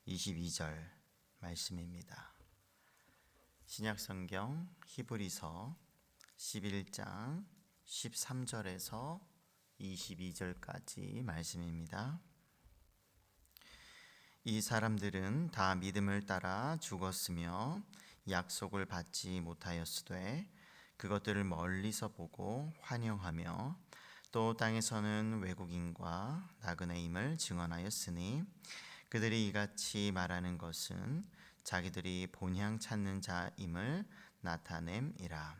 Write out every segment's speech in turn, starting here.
22절 말씀입니다. 신약성경 히브리서 11장 13절에서 22절까지 말씀입니다. 이 사람들은 다 믿음을 따라 죽었으며 약속을 받지 못하였으되 그것들을 멀리서 보고 환영하며 또 땅에서는 외국인과 나그네임을 증언하였으니 그들이 이같이 말하는 것은 자기들이 본향 찾는 자임을 나타냄이라.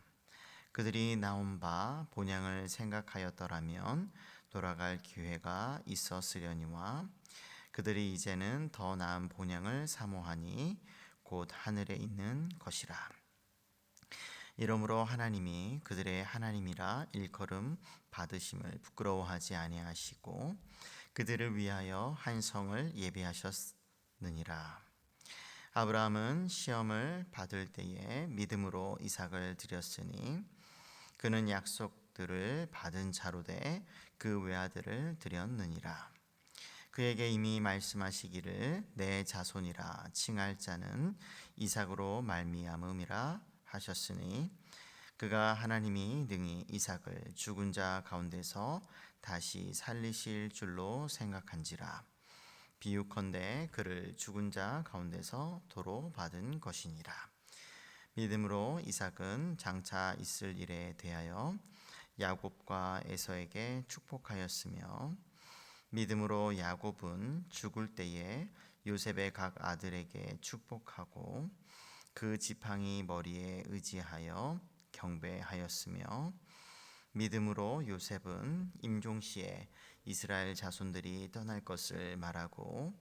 그들이 나온 바 본향을 생각하였더라면 돌아갈 기회가 있었으려니와 그들이 이제는 더 나은 본향을 사모하니 곧 하늘에 있는 것이라. 이러므로 하나님이 그들의 하나님이라 일컬음 받으심을 부끄러워하지 아니하시고 그들을 위하여 한 성을 예비하셨느니라. 아브라함은 시험을 받을 때에 믿음으로 이삭을 드렸으니 그는 약속들을 받은 자로 돼 그 외아들을 드렸느니라. 그에게 이미 말씀하시기를 내 자손이라 칭할 자는 이삭으로 말미암음이라 하셨으니 그가 하나님이 능히 이삭을 죽은 자 가운데서 다시 살리실 줄로 생각한지라. 비유컨대 그를 죽은 자 가운데서 도로 받은 것이니라. 믿음으로 이삭은 장차 있을 일에 대하여 야곱과 에서에게 축복하였으며 믿음으로 야곱은 죽을 때에 요셉의 각 아들에게 축복하고 그 지팡이 머리에 의지하여 경배하였으며 믿음으로 요셉은 임종시에 이스라엘 자손들이 떠날 것을 말하고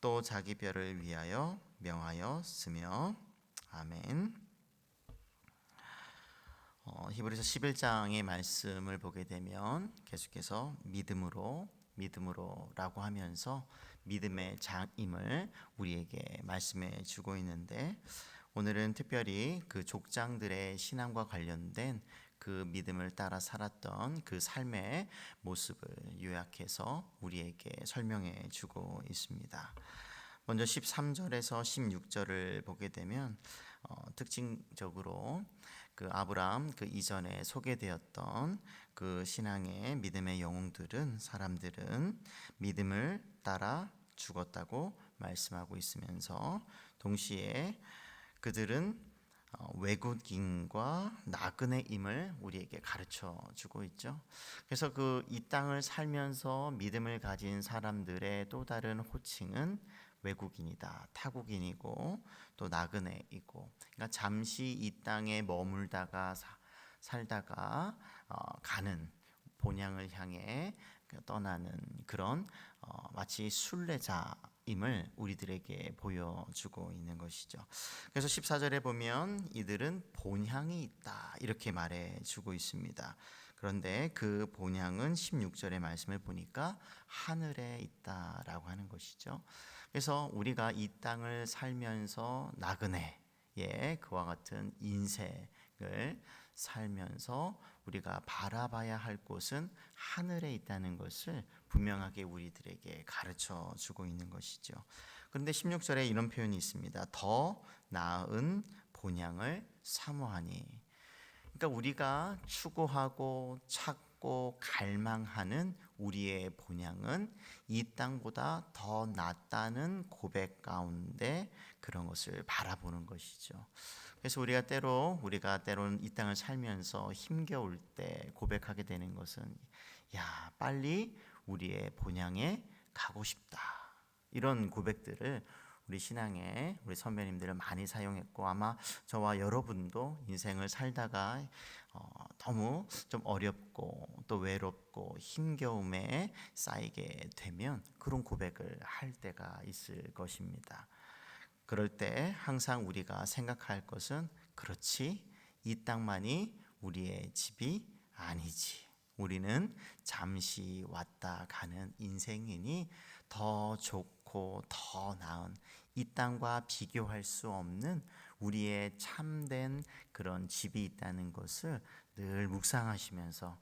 또 자기 뼈를 위하여 명하였으며 아멘. 히브리서 11장의 말씀을 보게 되면 계속해서 믿음으로라고 하면서 믿음의 장임을 우리에게 말씀해 주고 있는데 오늘은 특별히 그 족장들의 신앙과 관련된 그 믿음을 따라 살았던 그 삶의 모습을 요약해서 우리에게 설명해 주고 있습니다. 먼저 13절에서 16절을 보게 되면 특징적으로 그 아브라함 그 이전에 소개되었던 그 신앙의 믿음의 영웅들은 사람들은 믿음을 따라 죽었다고 말씀하고 있으면서 동시에 그들은 외국인과 나그네임을 우리에게 가르쳐 주고 있죠. 그래서 그 이 땅을 살면서 믿음을 가진 사람들의 또 다른 호칭은 외국인이다, 타국인이고 또 나그네이고, 그러니까 잠시 이 땅에 머물다가 살다가 가는 본향을 향해 떠나는 그런 마치 순례자임을 우리들에게 보여주고 있는 것이죠. 그래서 14절에 보면 이들은 본향이 있다 이렇게 말해주고 있습니다. 그런데 그 본향은 16절의 말씀을 보니까 하늘에 있다라고 하는 것이죠. 그래서 우리가 이 땅을 살면서 나그네의 그와 같은 인생을 살면서 우리가 바라봐야 할 곳은 하늘에 있다는 것을 분명하게 우리들에게 가르쳐 주고 있는 것이죠. 그런데 16절에 이런 표현이 있습니다. 더 나은 본향을 사모하니. 그러니까 우리가 추구하고 찾고 갈망하는 우리의 본향은 이 땅보다 더 낫다는 고백 가운데 그런 것을 바라보는 것이죠. 그래서 우리가 때로는 이 땅을 살면서 힘겨울 때 고백하게 되는 것은 야, 빨리 우리의 본향에 가고 싶다. 이런 고백들을 우리 신앙에 우리 선배님들을 많이 사용했고 아마 저와 여러분도 인생을 살다가 너무 좀 어렵고 또 외롭고 힘겨움에 쌓이게 되면 그런 고백을 할 때가 있을 것입니다. 그럴 때 항상 우리가 생각할 것은 그렇지, 이 땅만이 우리의 집이 아니지. 우리는 잠시 왔다 가는 인생이니 더 좋고 더 나은 이 땅과 비교할 수 없는 우리의 참된 그런 집이 있다는 것을 늘 묵상하시면서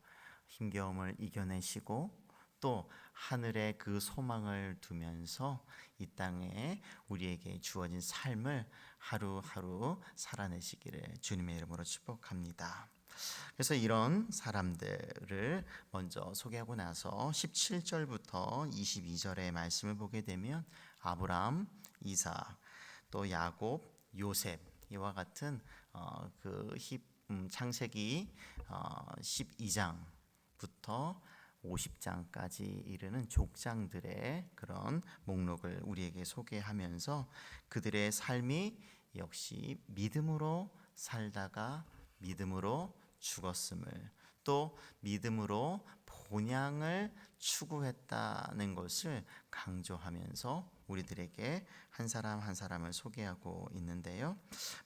힘겨움을 이겨내시고 또 하늘에 그 소망을 두면서 이 땅에 우리에게 주어진 삶을 하루하루 살아내시기를 주님의 이름으로 축복합니다. 그래서 이런 사람들을 먼저 소개하고 나서 17절부터 22절의 말씀을 보게 되면 아브라함, 이삭, 또 야곱, 요셉 이와 같은 창세기 12장부터 50장까지 이르는 족장들의 그런 목록을 우리에게 소개하면서 그들의 삶이 역시 믿음으로 살다가 믿음으로 죽었음을, 또 믿음으로 본향을 추구했다는 것을 강조하면서 우리들에게 한 사람 한 사람을 소개하고 있는데요.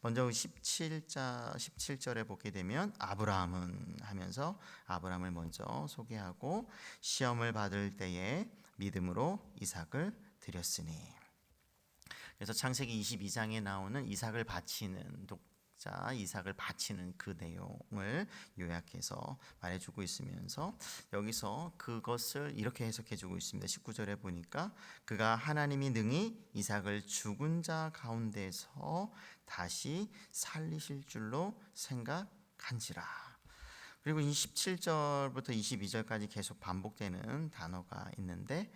먼저 17절에 보게 되면 아브라함은 하면서 아브라함을 먼저 소개하고 시험을 받을 때에 믿음으로 이삭을 드렸으니. 그래서 창세기 22장에 나오는 이삭을 바치는 이삭을 바치는 그 내용을 요약해서 말해주고 있으면서 여기서 그것을 이렇게 해석해주고 있습니다. 19절에 보니까 그가 하나님이 능히 이삭을 죽은 자 가운데서 다시 살리실 줄로 생각한지라. 그리고 이 17절부터 22절까지 계속 반복되는 단어가 있는데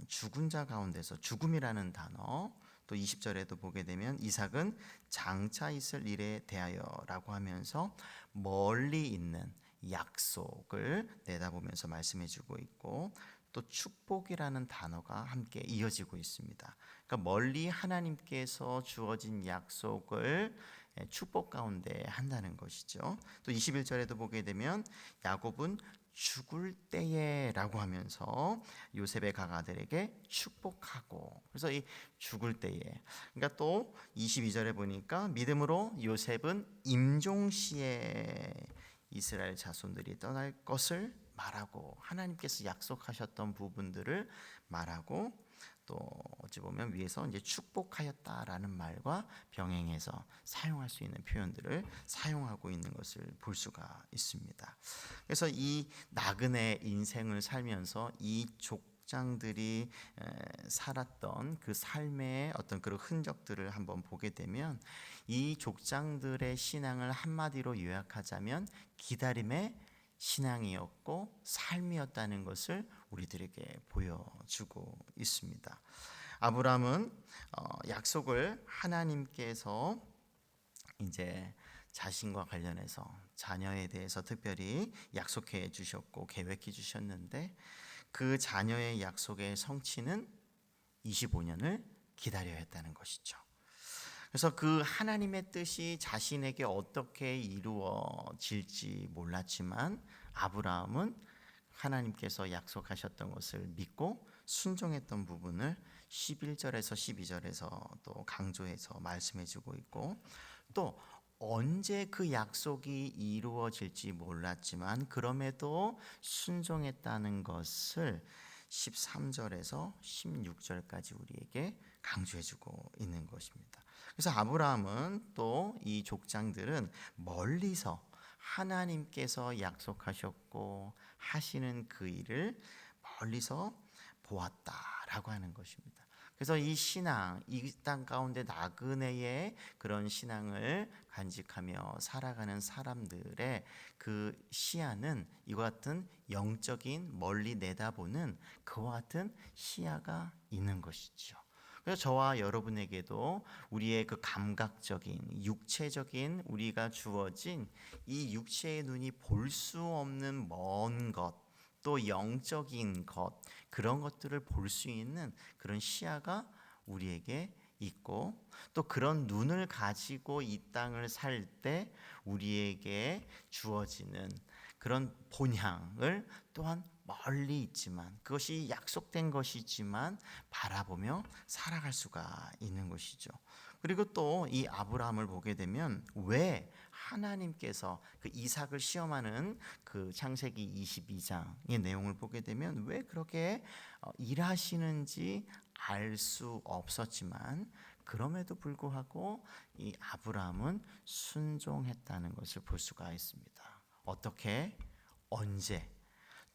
죽은 자 가운데서, 죽음이라는 단어, 또 20절에도 보게 되면 이삭은 장차 있을 일에 대하여라고 하면서 멀리 있는 약속을 내다보면서 말씀해주고 있고, 또 축복이라는 단어가 함께 이어지고 있습니다. 그러니까 멀리 하나님께서 주어진 약속을 축복 가운데 한다는 것이죠. 또 21절에도 보게 되면 야곱은 죽을 때에라고 하면서 요셉의 가가들에게 축복하고, 그래서 이 죽을 때에, 그러니까 또 22절에 보니까 믿음으로 요셉은 임종시에 이스라엘 자손들이 떠날 것을 말하고, 하나님께서 약속하셨던 부분들을 말하고, 또 어찌 보면 위에서 이제 축복하였다라는 말과 병행해서 사용할 수 있는 표현들을 사용하고 있는 것을 볼 수가 있습니다. 그래서 이 나그네 인생을 살면서 이 족장들이 살았던 그 삶의 어떤 그런 흔적들을 한번 보게 되면 이 족장들의 신앙을 한마디로 요약하자면 기다림의 신앙이었고 삶이었다는 것을 우리들에게 보여주고 있습니다. 아브라함은 약속을 하나님께서 이제 자신과 관련해서 자녀에 대해서 특별히 약속해 주셨고 계획해 주셨는데, 그 자녀의 약속의 성취는 25년을 기다려야 했다는 것이죠. 그래서 그 하나님의 뜻이 자신에게 어떻게 이루어질지 몰랐지만 아브라함은 하나님께서 약속하셨던 것을 믿고 순종했던 부분을 11절에서 12절에서 또 강조해서 말씀해주고 있고, 또 언제 그 약속이 이루어질지 몰랐지만 그럼에도 순종했다는 것을 13절에서 16절까지 우리에게 강조해주고 있는 것입니다. 그래서 아브라함은 또 이 족장들은 멀리서 하나님께서 약속하셨고 하시는 그 일을 멀리서 보았다라고 하는 것입니다. 그래서 이 신앙, 이 땅 가운데 나그네의 그런 신앙을 간직하며 살아가는 사람들의 그 시야는 이와 같은 영적인 멀리 내다보는 그와 같은 시야가 있는 것이죠. 그래서 저와 여러분에게도 우리의 그 감각적인 육체적인 우리가 주어진 이 육체의 눈이 볼 수 없는 먼 것, 또 영적인 것, 그런 것들을 볼 수 있는 그런 시야가 우리에게 있고, 또 그런 눈을 가지고 이 땅을 살 때 우리에게 주어지는 그런 본향을 또한 멀리 있지만 그것이 약속된 것이지만 바라보며 살아갈 수가 있는 것이죠. 그리고 또 이 아브라함을 보게 되면 왜 하나님께서 그 이삭을 시험하는 그 창세기 22장의 내용을 보게 되면 왜 그렇게 일하시는지 알 수 없었지만 그럼에도 불구하고 이 아브라함은 순종했다는 것을 볼 수가 있습니다. 어떻게, 언제,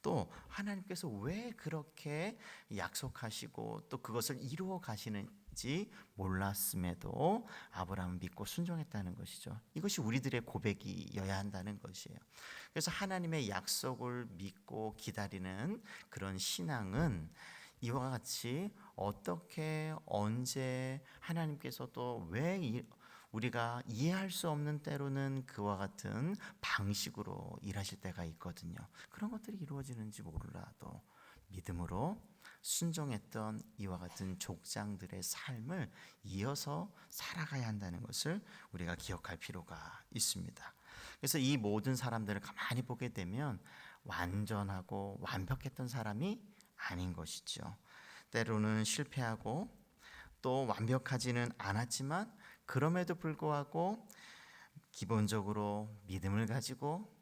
또 하나님께서 왜 그렇게 약속하시고 또 그것을 이루어 가시는지 몰랐음에도 아브라함은 믿고 순종했다는 것이죠. 이것이 우리들의 고백이어야 한다는 것이에요. 그래서 하나님의 약속을 믿고 기다리는 그런 신앙은 이와 같이 어떻게 언제 하나님께서 또왜 우리가 이해할 수 없는 때로는 그와 같은 방식으로 일하실 때가 있거든요. 그런 것들이 이루어지는지 몰라도 믿음으로 순종했던 이와 같은 족장들의 삶을 이어서 살아가야 한다는 것을 우리가 기억할 필요가 있습니다. 그래서 이 모든 사람들을 가만히 보게 되면 완전하고 완벽했던 사람이 아닌 것이죠. 때로는 실패하고 또 완벽하지는 않았지만 그럼에도 불구하고 기본적으로 믿음을 가지고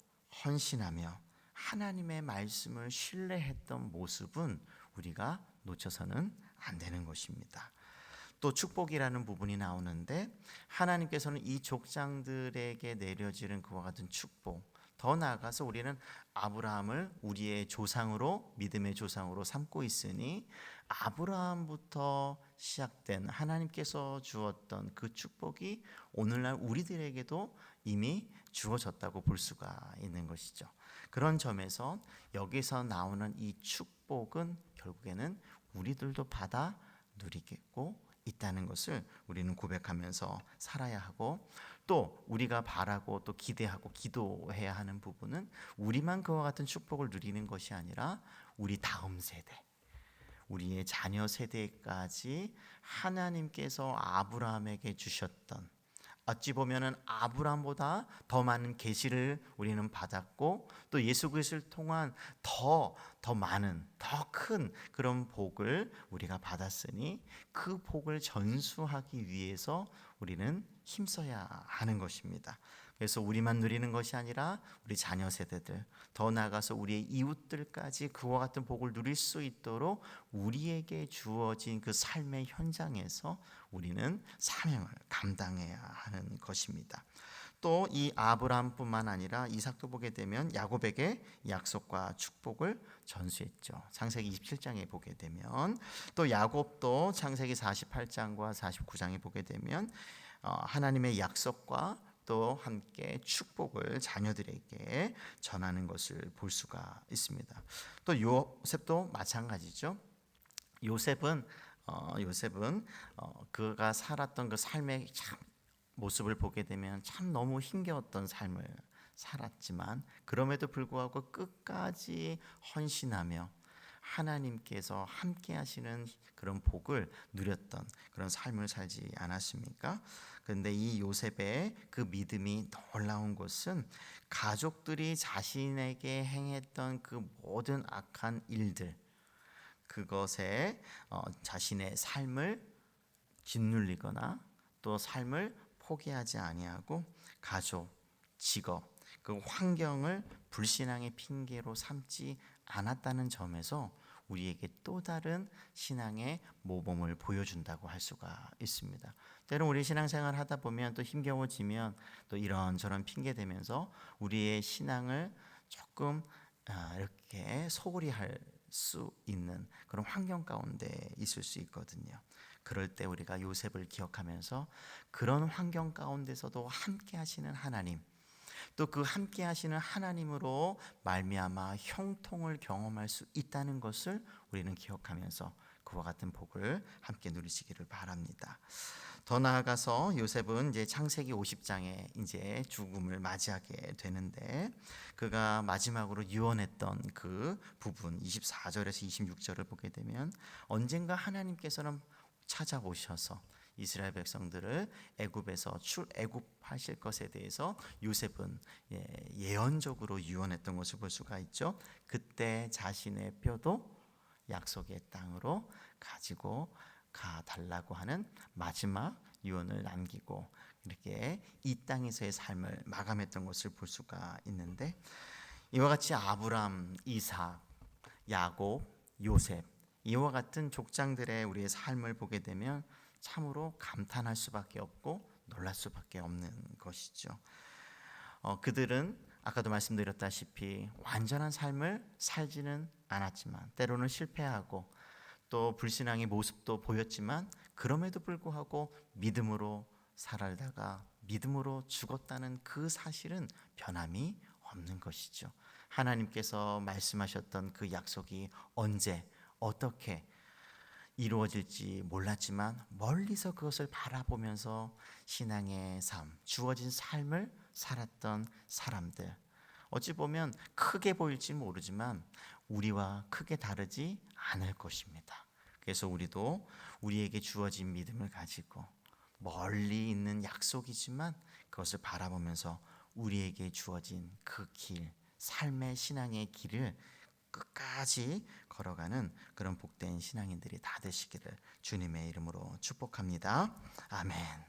헌신하며 하나님의 말씀을 신뢰했던 모습은 우리가 놓쳐서는 안 되는 것입니다. 또 축복이라는 부분이 나오는데 하나님께서는 이 족장들에게 내려지는 그와 같은 축복, 더 나아가서 우리는 아브라함을 우리의 조상으로, 믿음의 조상으로 삼고 있으니 아브라함부터 시작된 하나님께서 주었던 그 축복이 오늘날 우리들에게도 이미 주어졌다고 볼 수가 있는 것이죠. 그런 점에서 여기서 나오는 이 축복은 결국에는 우리들도 받아 누리겠고 있다는 것을 우리는 고백하면서 살아야 하고, 또 우리가 바라고 또 기대하고 기도해야 하는 부분은 우리만 그와 같은 축복을 누리는 것이 아니라 우리 다음 세대, 우리의 자녀 세대까지 하나님께서 아브라함에게 주셨던, 어찌 보면은 아브라함보다 더 많은 계시를 우리는 받았고 또 예수 그리스도를 통한 더 많은 더 큰 그런 복을 우리가 받았으니 그 복을 전수하기 위해서 우리는 힘써야 하는 것입니다. 그래서 우리만 누리는 것이 아니라 우리 자녀 세대들, 더 나아가서 우리의 이웃들까지 그와 같은 복을 누릴 수 있도록 우리에게 주어진 그 삶의 현장에서 우리는 사명을 감당해야 하는 것입니다. 또 이 아브라함뿐만 아니라 이삭도 보게 되면 야곱에게 약속과 축복을 전수했죠. 창세기 27장에 보게 되면, 또 야곱도 창세기 48장과 49장에 보게 되면 하나님의 약속과 또 함께 축복을 자녀들에게 전하는 것을 볼 수가 있습니다. 또 요셉도 마찬가지죠. 요셉은 그가 살았던 그 삶의 참 모습을 보게 되면 참 너무 힘겨웠던 삶을 살았지만 그럼에도 불구하고 끝까지 헌신하며 하나님께서 함께 하시는 그런 복을 누렸던 그런 삶을 살지 않았습니까? 그런데 이 요셉의 그 믿음이 놀라운 것은 가족들이 자신에게 행했던 그 모든 악한 일들, 그것에 자신의 삶을 짓눌리거나 또 삶을 포기하지 아니하고 가족, 직업, 그 환경을 불신앙의 핑계로 삼지 않았다는 점에서 우리에게 또 다른 신앙의 모범을 보여준다고 할 수가 있습니다. 때론 우리 신앙생활 하다 보면 또 힘겨워지면 또 이런저런 핑계 대면서 우리의 신앙을 조금 이렇게 소홀히 할 수 있는 그런 환경 가운데 있을 수 있거든요. 그럴 때 우리가 요셉을 기억하면서 그런 환경 가운데서도 함께 하시는 하나님, 또 그 함께 하시는 하나님으로 말미암아 형통을 경험할 수 있다는 것을 우리는 기억하면서 그와 같은 복을 함께 누리시기를 바랍니다. 더 나아가서 요셉은 이제 창세기 50장에 이제 죽음을 맞이하게 되는데, 그가 마지막으로 유언했던 그 부분 24절에서 26절을 보게 되면 언젠가 하나님께서는 찾아오셔서 이스라엘 백성들을 애굽에서 출애굽하실 것에 대해서 요셉은 예언적으로 유언했던 것을 볼 수가 있죠. 그때 자신의 뼈도 약속의 땅으로 가지고 가달라고 하는 마지막 유언을 남기고 이렇게 이 땅에서의 삶을 마감했던 것을 볼 수가 있는데, 이와 같이 아브람, 이삭, 야곱, 요셉, 이와 같은 족장들의 우리의 삶을 보게 되면 참으로 감탄할 수밖에 없고 놀랄 수밖에 없는 것이죠. 그들은 아까도 말씀드렸다시피 완전한 삶을 살지는 않았지만 때로는 실패하고 또 불신앙의 모습도 보였지만 그럼에도 불구하고 믿음으로 살아다가 믿음으로 죽었다는 그 사실은 변함이 없는 것이죠. 하나님께서 말씀하셨던 그 약속이 언제 어떻게 이루어질지 몰랐지만 멀리서 그것을 바라보면서 신앙의 삶, 주어진 삶을 살았던 사람들, 어찌 보면 크게 보일지 모르지만 우리와 크게 다르지 않을 것입니다. 그래서 우리도 우리에게 주어진 믿음을 가지고 멀리 있는 약속이지만 그것을 바라보면서 우리에게 주어진 그 길, 삶의 신앙의 길을 끝까지 걸어가는 그런 복된 신앙인들이 다 되시기를 주님의 이름으로 축복합니다. 아멘.